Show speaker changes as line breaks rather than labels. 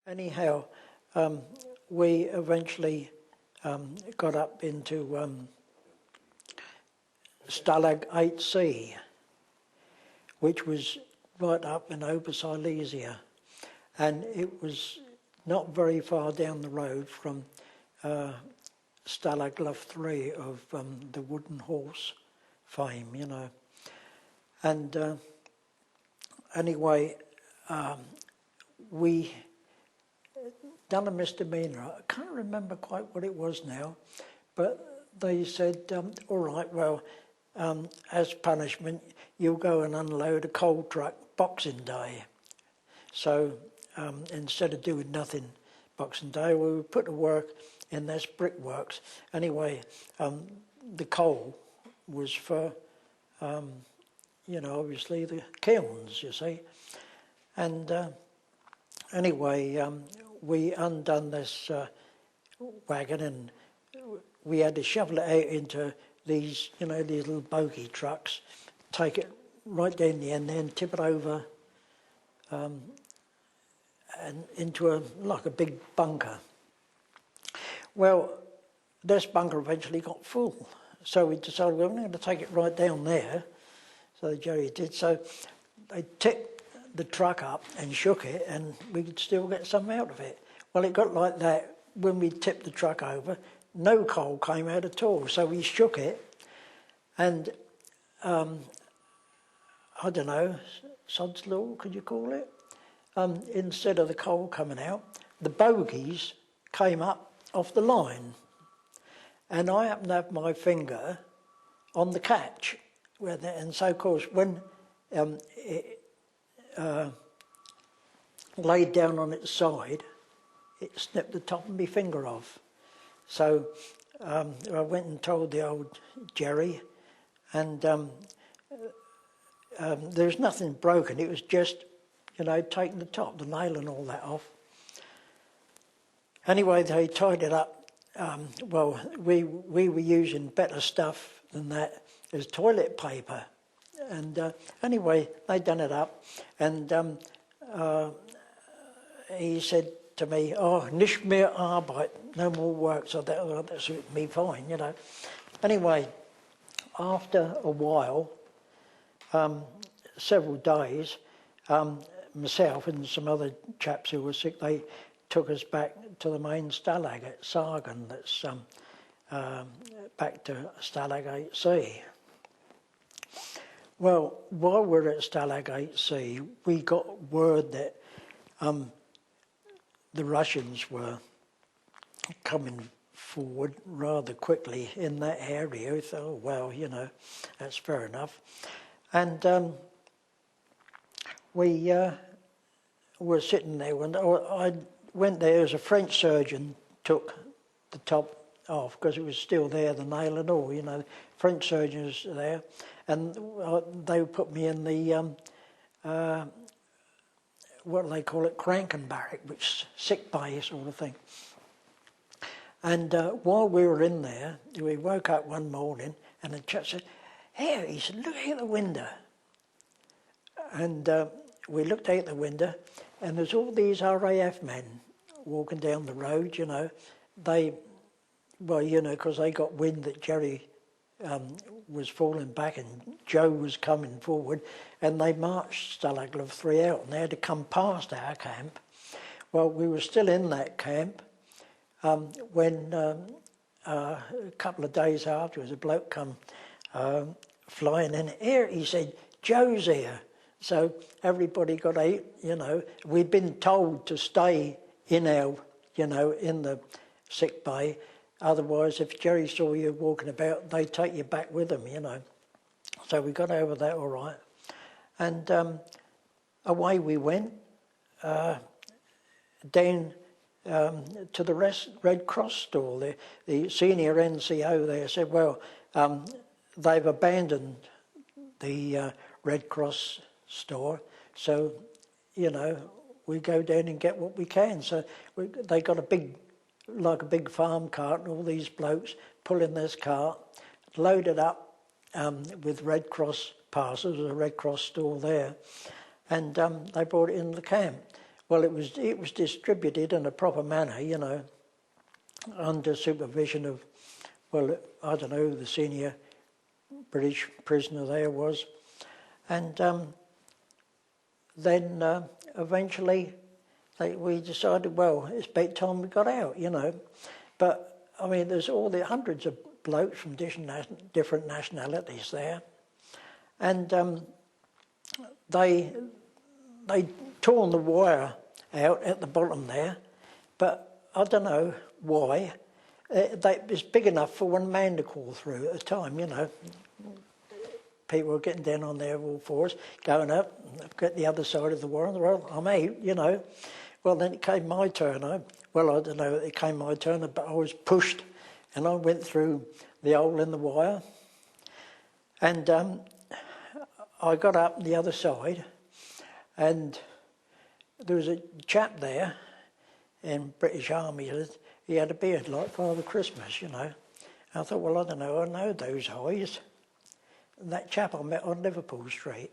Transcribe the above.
Anyhow, we eventually got up into Stalag 8C, which was right up in over Silesia, and it was not very far down the road from Stalag Luft 3 of the wooden horse fame, you know. And anyway, we done a misdemeanor. I can't remember quite what it was now, but they said, all right, well, as punishment, you'll go and unload a coal truck Boxing Day. So instead of doing nothing Boxing Day, we would put to work in this brickworks. Anyway, the coal was for, you know, obviously the kilns, you see. And anyway, we undone this wagon, and we had to shovel it out into these, you know, these little bogey trucks, take it right down the end, then tip it over and into like a big bunker. Well, this bunker eventually got full, so we decided we were going to take it right down there. So Jerry did. So they tipped the truck up and shook it, and we could still get some out of it. Well, it got like that when we tipped the truck over. No coal came out at all, so we shook it, and I don't know, sod's law, could you call it? Instead of the coal coming out, the bogies came up off the line, and I happened to have my finger on the catch, and so of course when it laid down on its side, it snipped the top of my finger off. So I went and told the old Jerry, and there's nothing broken. It was just, you know, taking the top, the nail and all that off. Anyway, they tied it up. Well, we were using better stuff than that as toilet paper. And anyway, they done it up, and he said to me, oh, nicht mehr Arbeit, no more work, so that suited me fine, you know. Anyway, after a while, several days, myself and some other chaps who were sick, they took us back to the main stalag at Sargon, that's back to Stalag 8C. Well, while we were at Stalag 8C, we got word that the Russians were coming forward rather quickly in that area. We thought, oh, well, you know, that's fair enough. And we were sitting there when I went there as a French surgeon, took the top off because it was still there, the nail and all, you know. French surgeons there, and they put me in the what do they call it, Krankenbarrack, which is sick bay sort of thing. And while we were in there, we woke up one morning, and the chap said, "Here," he said, "look out the window." And we looked out the window, and there's all these RAF men walking down the road, you know. They, well, you know, because they got wind that Jerry was falling back and Joe was coming forward, and they marched Stalag Luft 3 out, and they had to come past our camp. Well, we were still in that camp when a couple of days afterwards, a bloke come flying in. Here, he said, "Joe's here." So everybody got out, you know. We'd been told to stay in our, you know, in the sick bay. Otherwise, if Jerry saw you walking about, they'd take you back with them, you know. So we got over that all right. And away we went, down to the Red Cross store. The senior NCO there said, well, they've abandoned the Red Cross store, so, you know, we go down and get what we can. So they got a big farm cart, and all these blokes pulling this cart, loaded up with Red Cross parcels. There's a Red Cross store there, and they brought it in the camp. Well, it was distributed in a proper manner, you know, under supervision of, well, I don't know who the senior British prisoner there was. And then eventually we decided, well, it's about time we got out, you know. But, I mean, there's all the hundreds of blokes from different nationalities there. And they torn the wire out at the bottom there, but I don't know why. It's big enough for one man to crawl through at a time, you know. People were getting down on their all fours, going up, get the other side of the wire, well, I'm out, you know. Well, then it came my turn. Well, I don't know, it came my turn, but I was pushed, and I went through the hole in the wire, and I got up the other side, and there was a chap there in British Army. He had a beard like Father Christmas, you know. I thought, well, I don't know, I know those eyes. And that chap I met on Liverpool Street.